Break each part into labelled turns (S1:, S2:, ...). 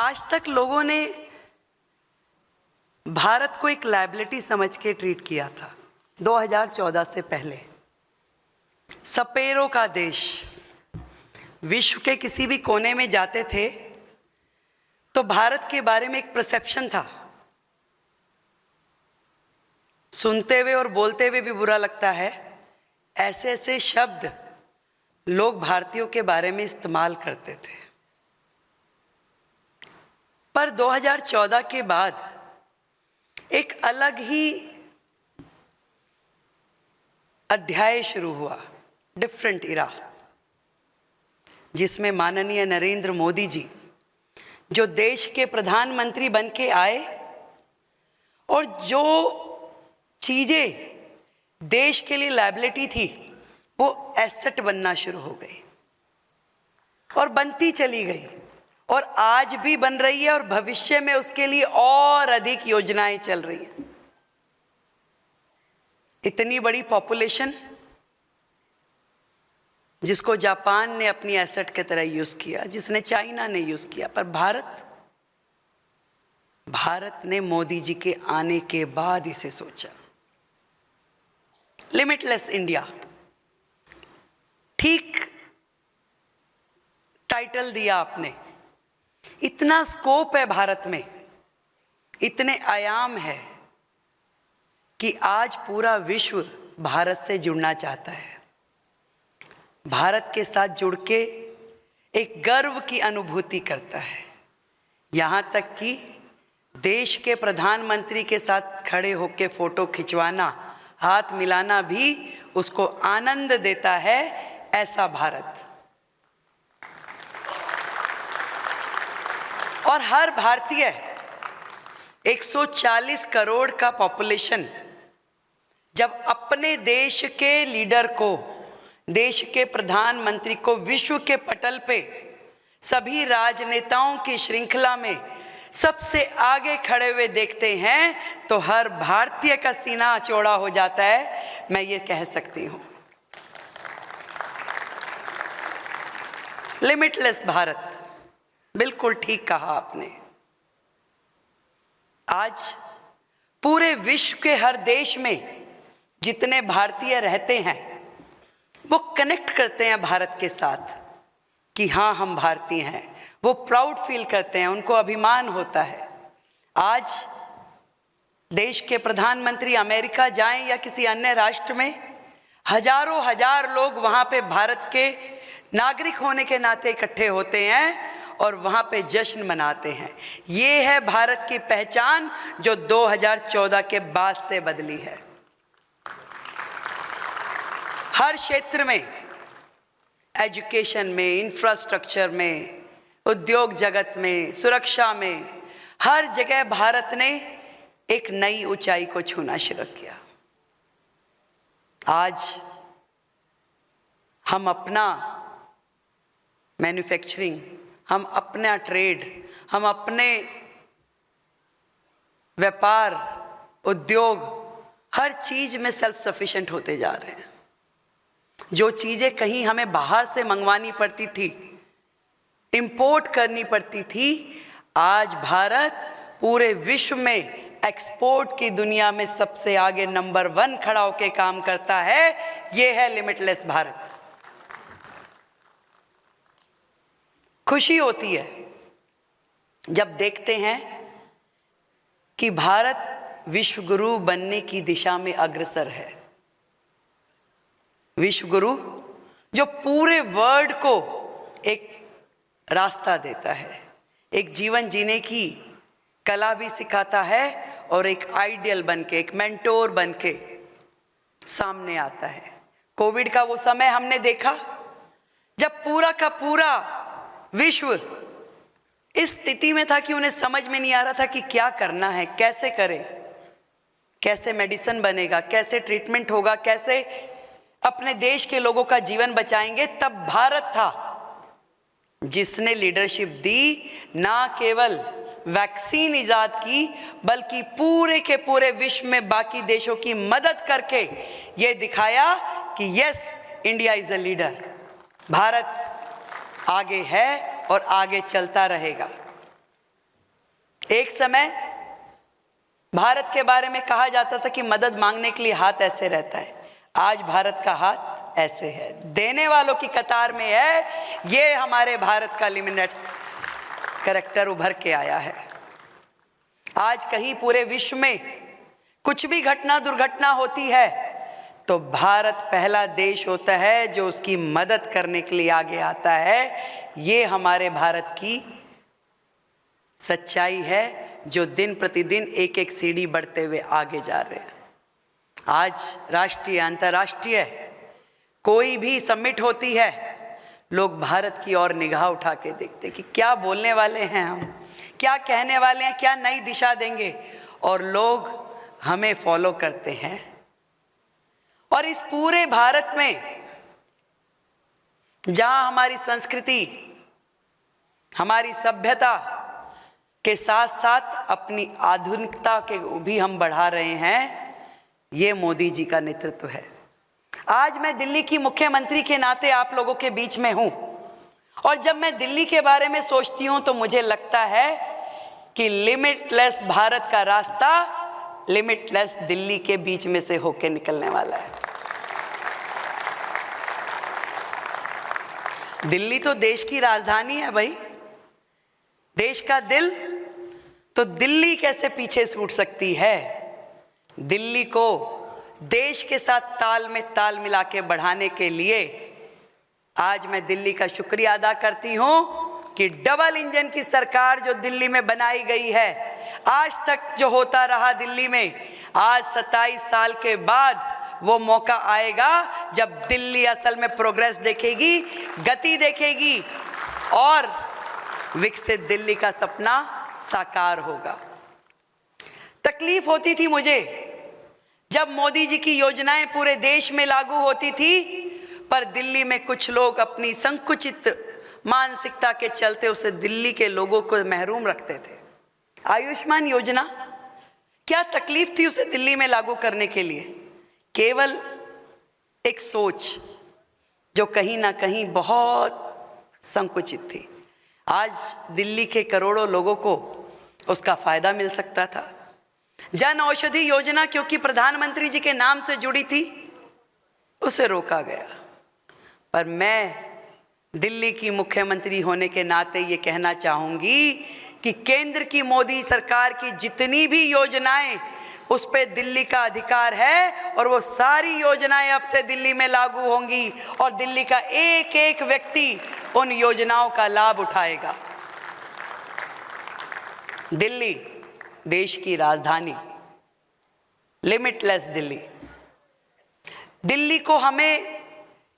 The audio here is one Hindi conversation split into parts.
S1: आज तक लोगों ने भारत को एक लायबिलिटी समझ के ट्रीट किया था। 2014 से पहले सपेरों का देश, विश्व के किसी भी कोने में जाते थे तो भारत के बारे में एक परसेप्शन था। सुनते हुए और बोलते हुए भी बुरा लगता है, ऐसे ऐसे शब्द लोग भारतीयों के बारे में इस्तेमाल करते थे। पर 2014 के बाद एक अलग ही अध्याय शुरू हुआ, डिफरेंट इरा, जिसमें माननीय नरेंद्र मोदी जी जो देश के प्रधानमंत्री बन के आए और जो चीज़ें देश के लिए लायबिलिटी थी वो एसेट बनना शुरू हो गई और बनती चली गई और आज भी बन रही है और भविष्य में उसके लिए और अधिक योजनाएं चल रही हैं। इतनी बड़ी पॉपुलेशन जिसको जापान ने अपनी एसेट की तरह यूज किया, जिसने चाइना ने यूज किया, पर भारत ने मोदी जी के आने के बाद इसे सोचा। लिमिटलेस इंडिया, ठीक टाइटल दिया आपने। इतना स्कोप है भारत में, इतने आयाम है कि आज पूरा विश्व भारत से जुड़ना चाहता है। भारत के साथ जुड़ के एक गर्व की अनुभूति करता है। यहाँ तक कि देश के प्रधानमंत्री के साथ खड़े होकर फोटो खिंचवाना, हाथ मिलाना भी उसको आनंद देता है। ऐसा भारत, और हर भारतीय 140 करोड़ का पॉपुलेशन जब अपने देश के लीडर को, देश के प्रधानमंत्री को विश्व के पटल पे सभी राजनेताओं की श्रृंखला में सबसे आगे खड़े हुए देखते हैं तो हर भारतीय का सीना चौड़ा हो जाता है। मैं ये कह सकती हूँ, लिमिटलेस भारत, बिल्कुल ठीक कहा आपने। आज पूरे विश्व के हर देश में जितने भारतीय रहते हैं वो कनेक्ट करते हैं भारत के साथ कि हाँ हम भारतीय हैं। वो प्राउड फील करते हैं, उनको अभिमान होता है। आज देश के प्रधानमंत्री अमेरिका जाएं या किसी अन्य राष्ट्र में, हजारों हजार लोग वहाँ पे भारत के नागरिक होने के नाते इकट्ठे होते हैं और वहाँ पे जश्न मनाते हैं। ये है भारत की पहचान जो 2014 के बाद से बदली है। हर क्षेत्र में, एजुकेशन में, इंफ्रास्ट्रक्चर में, उद्योग जगत में, सुरक्षा में, हर जगह भारत ने एक नई ऊंचाई को छूना शुरू किया। आज हम अपना मैन्युफैक्चरिंग, हम अपना ट्रेड, हम अपने व्यापार, उद्योग, हर चीज में सेल्फ सफिशिएंट होते जा रहे हैं। जो चीजें कहीं हमें बाहर से मंगवानी पड़ती थी, इंपोर्ट करनी पड़ती थी, आज भारत पूरे विश्व में एक्सपोर्ट की दुनिया में सबसे आगे नंबर 1 खड़ा होकर काम करता है। यह है लिमिटलेस भारत। खुशी होती है जब देखते हैं कि भारत विश्व गुरु बनने की दिशा में अग्रसर है। विश्व गुरु जो पूरे वर्ल्ड को एक रास्ता देता है, एक जीवन जीने की कला भी सिखाता है और एक आइडियल बनके, एक मेंटोर बनके सामने आता है। कोविड का वो समय हमने देखा जब पूरा का पूरा विश्व इस स्थिति में था कि उन्हें समझ में नहीं आ रहा था कि क्या करना है, कैसे करें, कैसे मेडिसिन बनेगा, कैसे ट्रीटमेंट होगा, कैसे अपने देश के लोगों का जीवन बचाएंगे। तब भारत था जिसने लीडरशिप दी, ना केवल वैक्सीन इजाद की बल्कि पूरे के पूरे विश्व में बाकी देशों की मदद करके ये दिखाया कि yes, India is a leader. Bharat आगे है और आगे चलता रहेगा। एक समय भारत के बारे में कहा जाता था कि मदद मांगने के लिए हाथ ऐसे रहता है। आज भारत का हाथ ऐसे है, देने वालों की कतार में है। ये हमारे भारत का लिमिनेट कैरेक्टर उभर के आया है। आज कहीं पूरे विश्व में कुछ भी घटना दुर्घटना होती है तो भारत पहला देश होता है जो उसकी मदद करने के लिए आगे आता है। ये हमारे भारत की सच्चाई है जो दिन प्रतिदिन एक एक सीढ़ी बढ़ते हुए आगे जा रहे हैं। आज राष्ट्रीय अंतर्राष्ट्रीय कोई भी समिट होती है, लोग भारत की ओर निगाह उठा के देखते कि क्या बोलने वाले हैं हम, क्या कहने वाले हैं, क्या नई दिशा देंगे, और लोग हमें फॉलो करते हैं। और इस पूरे भारत में जहां हमारी संस्कृति, हमारी सभ्यता के साथ साथ अपनी आधुनिकता के भी हम बढ़ा रहे हैं, ये मोदी जी का नेतृत्व है। आज मैं दिल्ली की मुख्यमंत्री के नाते आप लोगों के बीच में हूं, और जब मैं दिल्ली के बारे में सोचती हूं तो मुझे लगता है कि लिमिटलेस भारत का रास्ता लिमिटलेस दिल्ली के बीच में से होके निकलने वाला है। दिल्ली तो देश की राजधानी है भाई, देश का दिल, तो दिल्ली कैसे पीछे छूट सकती है। दिल्ली को देश के साथ ताल में ताल मिला के बढ़ाने के लिए आज मैं दिल्ली का शुक्रिया अदा करती हूं कि डबल इंजन की सरकार जो दिल्ली में बनाई गई है, आज तक जो होता रहा दिल्ली में, आज 27 साल के बाद वो मौका आएगा जब दिल्ली असल में प्रोग्रेस देखेगी, गति देखेगी और विकसित दिल्ली का सपना साकार होगा। तकलीफ होती थी मुझे जब मोदी जी की योजनाएं पूरे देश में लागू होती थी, पर दिल्ली में कुछ लोग अपनी संकुचित मानसिकता के चलते उसे दिल्ली के लोगों को महरूम रखते थे। आयुष्मान योजना, क्या तकलीफ थी उसे दिल्ली में लागू करने के लिए? केवल एक सोच जो कहीं ना कहीं बहुत संकुचित थी। आज दिल्ली के करोड़ों लोगों को उसका फायदा मिल सकता था। जन औषधि योजना क्योंकि प्रधानमंत्री जी के नाम से जुड़ी थी, उसे रोका गया। पर मैं दिल्ली की मुख्यमंत्री होने के नाते ये कहना चाहूंगी कि केंद्र की मोदी सरकार की जितनी भी योजनाएं, उस पे दिल्ली का अधिकार है और वो सारी योजनाएं अब से दिल्ली में लागू होंगी और दिल्ली का एक एक व्यक्ति उन योजनाओं का लाभ उठाएगा। दिल्ली देश की राजधानी, लिमिटलेस दिल्ली। दिल्ली को हमें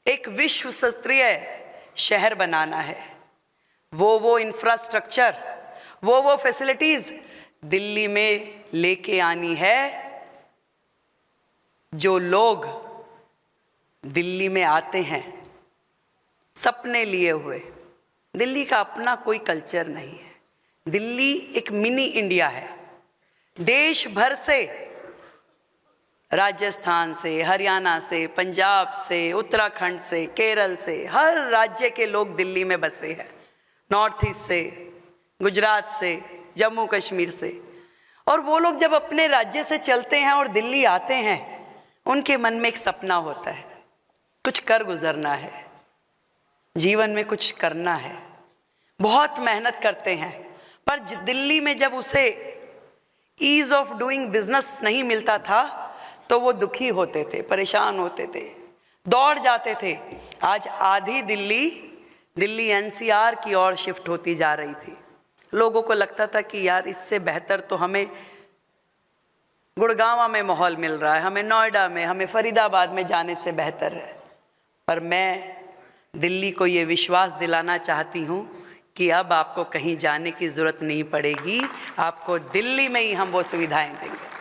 S1: एक विश्व स्तरीय शहर बनाना है। वो इंफ्रास्ट्रक्चर, वो फैसिलिटीज दिल्ली में लेके आनी है जो लोग दिल्ली में आते हैं सपने लिए हुए। दिल्ली का अपना कोई कल्चर नहीं है। दिल्ली एक मिनी इंडिया है। देश भर से, राजस्थान से, हरियाणा से, पंजाब से, उत्तराखंड से, केरल से, हर राज्य के लोग दिल्ली में बसे हैं। नॉर्थ ईस्ट से, गुजरात से, जम्मू कश्मीर से। और वो लोग जब अपने राज्य से चलते हैं और दिल्ली आते हैं, उनके मन में एक सपना होता है, कुछ कर गुजरना है, जीवन में कुछ करना है। बहुत मेहनत करते हैं, पर दिल्ली में जब उसे ईज ऑफ डूइंग बिजनेस नहीं मिलता था तो वो दुखी होते थे, परेशान होते थे, दौड़ जाते थे। आज आधी दिल्ली एनसीआर की ओर शिफ्ट होती जा रही थी। लोगों को लगता था कि यार इससे बेहतर तो हमें गुड़गांव में माहौल मिल रहा है, हमें नोएडा में, हमें फरीदाबाद में जाने से बेहतर है। पर मैं दिल्ली को ये विश्वास दिलाना चाहती हूँ कि अब आपको कहीं जाने की ज़रूरत नहीं पड़ेगी, आपको दिल्ली में ही हम वो सुविधाएं देंगे।